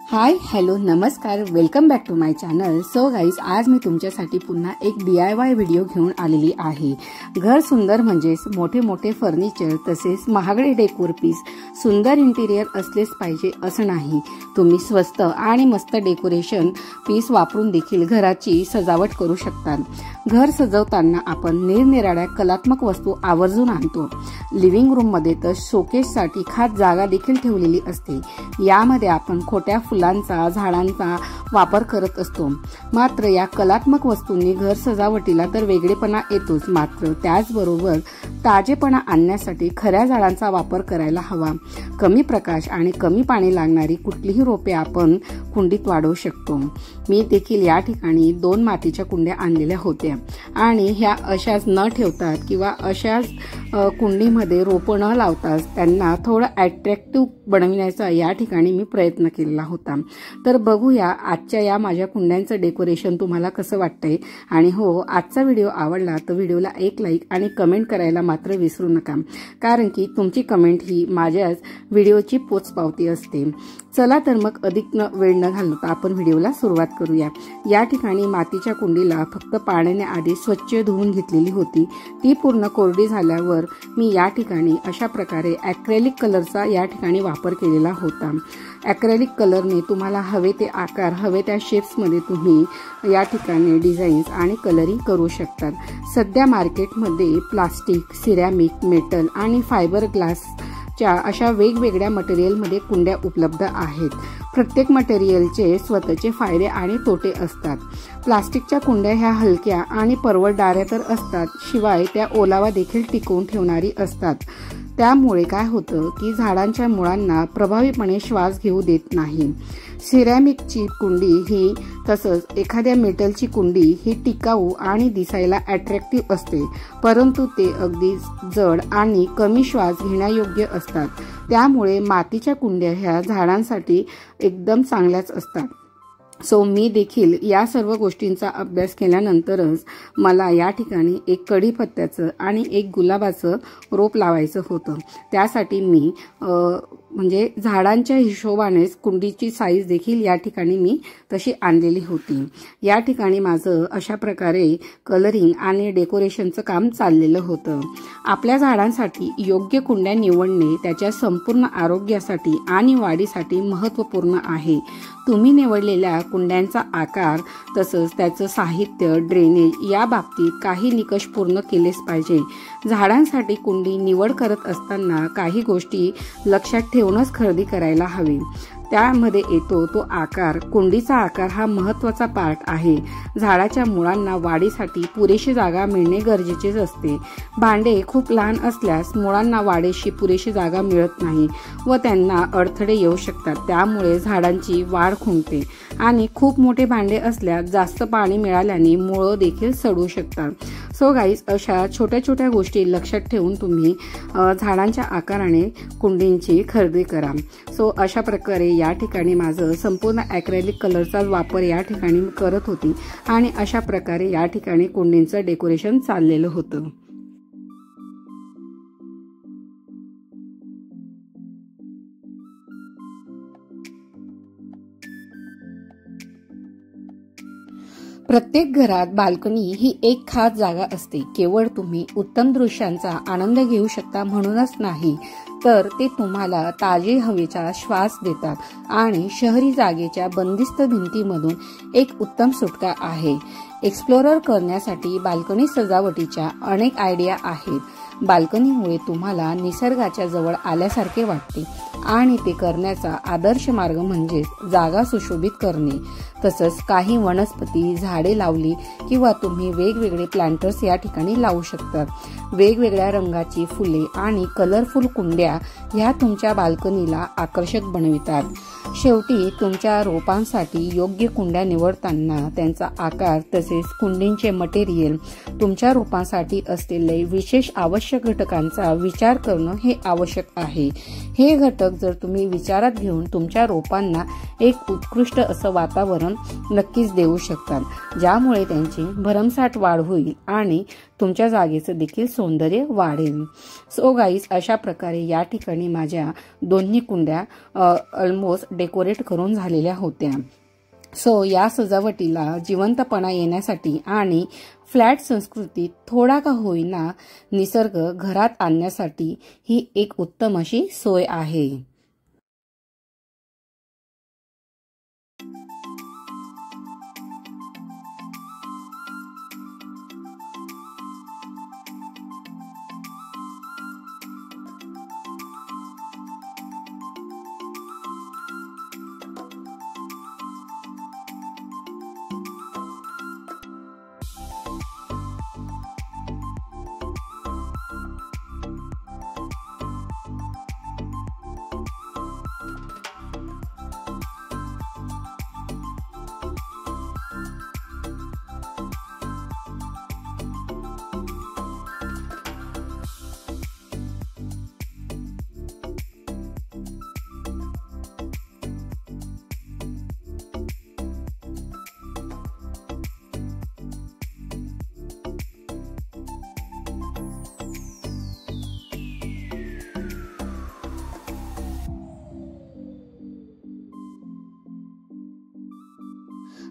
हाय hello नमस्कार, welcome back to my channel. So guys, आज मी तुमच्यासाठी पुन्हा एक DIY व्हिडिओ घेऊन आलेली आहे। घर सुंदर म्हणजेच मोठे मोठे फर्निचर तसेच महागडे डेकोर पीस, सुंदर इंटिरियर असलेच पाहिजे असं नाही। तुम्ही स्वस्त आणि मस्त डेकोरेशन पीस वापरून देखील घराची सजावट करू शकता। घर सजवताना आपण निरनिराळ्या कलात्मक वस्तू आवर्जून आणतो। लिव्हिंग रूम मध्ये तर शोकेससाठी खास जागा देखील ठेवलेली असते। यामध्ये आपण खोट्या फुलांचा, झाडांचा वापर करत असतो। मात्र या कलात्मक वस्तूंनी घर सजावटीला तर वेगळेपणा येतोच, मात्र त्याचबरोबर ताजेपणा आणण्यासाठी खऱ्या झाडांचा वापर करायला हवा। कमी प्रकाश आणि कमी पाणी लागणारी कुठलीही रोपे आपण कुंडीत वाढवू शकतो। मी देखील या ठिकाणी 2 मातीच्या कुंड्या आणलेल्या होत्या आणि ह्या अशाच न ठेवतात किंवा अशाच कुंडीमध्ये रोपं न लावताच त्यांना थोडं अट्रॅक्टिव्ह बनविण्याचा या ठिकाणी मी प्रयत्न केलेला होता। तर बघूया आजच्या या माझ्या कुंड्यांचं डेकोरेशन तुम्हाला कसं वाटतंय। आणि हो, आजचा व्हिडिओ आवडला तर व्हिडिओला एक लाईक आणि कमेंट करायला मात्र विसरू नका, कारण की तुमची कमेंट ही माझ्याच व्हिडिओची पोचपावती असते। चला तर मग अधिक वेळ न घालवता आपण व्हिडिओला सुरुवात करूया। या ठिकाणी मातीच्या कुंडीला फक्त पाण्याने आधी स्वच्छ धुवून घेतलेली होती। ती पूर्ण कोरडी झाल्यावर मी या ठिकाणी अशा प्रकारे ॲक्रेलिक कलरचा या ठिकाणी वापर केलेला होता। ॲक्रेलिक कलरने तुम्हाला हवे ते आकार, हवे त्या शेप्समध्ये तुम्ही या ठिकाणी डिझाईन्स आणि कलरिंग करू शकतात। सध्या मार्केटमध्ये प्लास्टिक, सिरॅमिक, मेटल आणि फायबर ग्लासच्या अशा वेगवेगळ्या मटेरियलमध्ये कुंड्या उपलब्ध आहेत। प्रत्येक मटेरियलचे स्वतःचे फायदे आणि तोटे असतात। प्लास्टिकच्या कुंड्या ह्या हलक्या आणि परवडणाऱ्या तर असतात, शिवाय त्या ओलावा देखील टिकवून ठेवणारी असतात। त्यामुळे काय होतं की झाडांच्या मुळांना प्रभावीपणे श्वास घेऊ देत नाही। सिरॅमिकची कुंडी ही तसंच एखाद्या मेटलची कुंडी ही टिकाऊ आणि दिसायला अट्रॅक्टिव्ह असते, परंतु ते अगदी जड आणि कमी श्वास घेण्यायोग्य असतात। त्यामुळे मातीच्या कुंड्या ह्या झाडांसाठी एकदम चांगल्याच असतात। सो मी देखील या सर्व गोष्टींचा अभ्यास केल्यानंतरच मला या ठिकाणी एक कढीपत्त्याचं आणि एक गुलाबाचं रोप लावायचं होतं। त्यासाठी मी म्हणजे झाडांच्या हिशोबानेच कुंडीची साईज देखील या ठिकाणी मी तशी आणलेली होती। या ठिकाणी माझं अशा प्रकारे कलरिंग आणि डेकोरेशनचं काम चाललेलं होतं। आपल्या झाडांसाठी योग्य कुंड्या निवडणे त्याच्या संपूर्ण आरोग्यासाठी आणि वाढीसाठी महत्त्वपूर्ण आहे। तुम्ही निवडलेल्या कुंड्यांचा आकार तसंच त्याचं साहित्य, ड्रेनेज या बाबतीत काही निकष पूर्ण केलेच पाहिजे। झाडांसाठी कुंडी निवड करत असताना काही गोष्टी लक्षात ठेवूनच खरेदी करायला हवी। त्यामध्ये येतो तो आकार। कुंडीचा आकार हा महत्त्वाचा पार्ट आहे। झाडाच्या मुळांना वाढीसाठी पुरेशी जागा मिळणे गरजेचेच असते। भांडे खूप लहान असल्यास मुळांना वाढीशी पुरेशी जागा मिळत नाही व त्यांना अडथळे येऊ शकतात, त्यामुळे झाडांची वाढ खुंटते। आणि खूप मोठे भांडे असल्यास जास्त पाणी मिळाल्याने मुळं देखील सडू शकतात। सो गाईज, अशा छोट्या छोट्या गोष्टी लक्षात ठेवून तुम्ही झाडांच्या आकाराने कुंडींची खरेदी करा। सो अशा प्रकारे या ठिकाणी माझं संपूर्ण ॲक्रेलिक कलरचा वापर या ठिकाणी करत होती आणि अशा प्रकारे या ठिकाणी कुंडींचं डेकोरेशन चाललेलं होतं। प्रत्येक घरात बाल्कनी ही एक खास जागा असते। केवळ तुम्ही उत्तम दृश्यांचा आनंद घेऊ शकता म्हणूनच नाही, तर ते तुम्हाला ताजे हवेचा श्वास देतात आणि शहरी जागेच्या बंदिस्त भिंतीमधून एक उत्तम सुटका आहे। एक्सप्लोरर करण्यासाठी बाल्कनी सजावटीच्या अनेक आयडिया आहेत। बाल्कनीमुळे तुम्हाला निसर्गाच्या जवळ आल्यासारखे वाटते आणि ते करण्याचा आदर्श मार्ग म्हणजे जागा सुशोभित करणे। तसंच काही वनस्पती, झाडे लावली किंवा तुम्ही वेगवेगळे प्लांटर्स या ठिकाणी लावू शकतात। वेगवेगळ्या रंगाची फुले आणि कलरफुल कुंड्या ह्या तुमच्या बाल्कनीला आकर्षक बनवितात। शेवटी तुमच्या रोपांसाठी योग्य कुंड्या निवडताना त्यांचा आकार तसेच कुंडींचे मटेरियल, तुमच्या रोपांसाठी असलेले विशेष आवश्यक घटकांचा विचार करणं हे आवश्यक आहे। हे घटक जर तुम्ही विचारात घेऊन तुमच्या रोपांना एक उत्कृष्ट असं वातावरण नक्कीच देऊ शकता, ज्यामुळे त्यांची भरमसाठ वाढ होईल आणि तुमच्या जागेचं देखील सौंदर्य वाढेल। सो गाईज, अशा प्रकारे या ठिकाणी माझ्या दोन्ही कुंड्या ऑलमोस्ट डेकोरेट करून झालेल्या होत्या। सो या सजावटीला जिवंतपणा येण्यासाठी आणि फ्लॅट संस्कृतीत थोडा का होईना निसर्ग घरात आणण्यासाठी ही एक उत्तम अशी सोय आहे।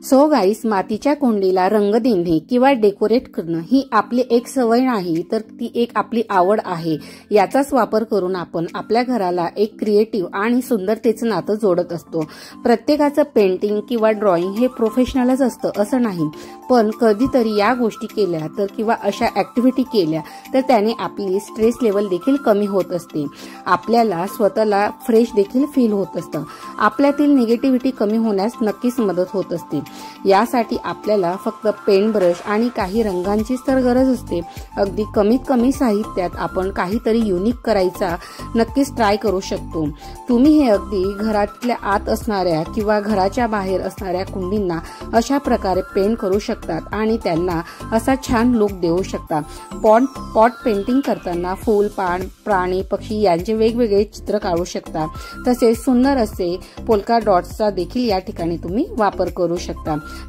सो गाईस, मातीच्या कुंडीला रंग देणे किंवा डेकोरेट करणं ही आपली एक सवय नाही, तर ती एक आपली आवड आहे। याचाच वापर करून आपण आपल्या घराला एक क्रिएटिव्ह आणि सुंदरतेचं नातं जोडत असतो। प्रत्येकाचं पेंटिंग किंवा ड्रॉइंग हे प्रोफेशनलच असतं असं नाही, पण कधीतरी या गोष्टी केल्या तर किंवा अशा ऍक्टिव्हिटी केल्या तर त्याने आपली स्ट्रेस लेवल देखील कमी होत असते, आपल्याला स्वतःला फ्रेश देखील फील होत असतं, आपल्यातील निगेटिव्हिटी कमी होण्यास नक्कीच मदत होत असते। यासाठी आपल्याला फक्त पेन ब्रश आणि काही रंगांचीच तर गरज असते। अगदी कमीत कमी साहित्यात आपण काहीतरी युनिक करायचा नक्कीच ट्राय करू शकतो। तुम्ही हे अगदी घरातल्या आत असणाऱ्या किंवा घराच्या बाहेर असणाऱ्या कुंडींना अशा प्रकारे पेंट करू शकतात आणि त्यांना असा छान लुक देऊ शकता। पॉट पेंटिंग करताना फूल, पान, प्राणी, पक्षी यांचे वेगवेगळे चित्र काढू शकता। तसेच सुंदर असे पोल्का डॉट्सचा देखील या ठिकाणी तुम्ही वापर करू शकता,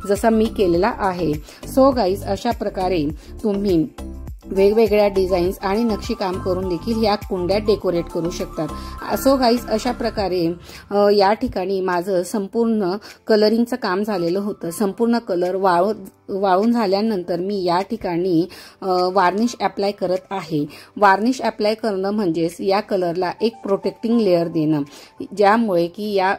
जसा मी केलेला आहे। सो गाईज, अशा प्रकारे तुम्ही वेगवेगळ्या डिझाईन्स आणि नक्षीकाम करून देखील या कुंड्या डेकोरेट करू शकतात। सो गाईज, अशा प्रकारे या ठिकाणी माझं संपूर्ण कलरिंगचं काम झालेलं होतं। संपूर्ण कलर वाळून झाल्यानंतर मी या ठिकाणी वार्निश अप्लाय करत आहे। वार्निश अप्लाय करणं म्हणजेच या कलरला एक प्रोटेक्टिंग लेअर देणं, ज्यामुळे की या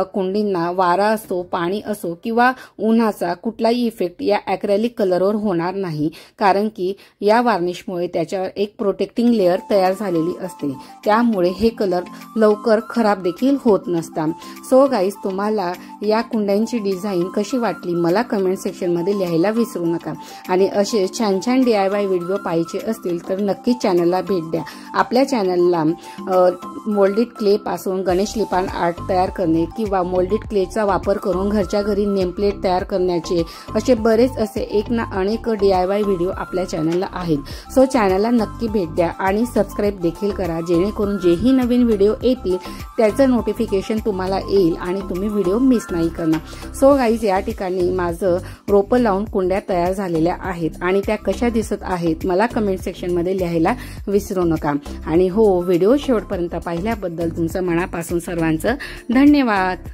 कुंडींना वारा असो, पाणी असो किंवा उन्हाचा कुठलाही इफेक्ट या ॲक्रेलिक कलरवर होणार नाही, कारण की या वार्निशमुळे त्याच्यावर एक प्रोटेक्टिंग लेअर तयार झालेली असते, त्यामुळे हे कलर लवकर खराब देखील होत नसतात। सो गाईज, तुम्हाला या कुंड्यांची डिझाईन कशी वाटली मला कमेंट सेक्शनमध्ये लिहायला विसरू नका आणि असे छान छान DIY व्हिडिओ पाहिजे असतील तर नक्कीच चॅनलला भेट द्या। आपल्या चॅनलला मोल्डेड क्ले पासून गणेश लिपान आर्ट तयार करणे किंवा मोल्डेड क्लेचा वापर करून घरच्या घरी नेमप्लेट तयार करण्याचे असे बरेच असे एक ना अनेक DIY व्हिडिओ आपल्या चॅनलला आहेत। सो चॅनलला नक्की भेट द्या आणि सबस्क्राईब देखील करा, जेणेकरून जेही नवीन व्हिडिओ येतील त्याचं नोटिफिकेशन तुम्हाला येईल आणि तुम्ही व्हिडिओ मिस नाही करणार। सो गाईज, या ठिकाणी माझं रोपं लावून कुंड्या तयार झालेल्या आहेत आणि त्या कशा दिसत आहेत मला कमेंट सेक्शनमध्ये लिहायला विसरू नका। आणि हो, व्हिडिओ शेवटपर्यंत पाहिल्याबद्दल तुमचं मनापासून सर्वांचं धन्यवाद।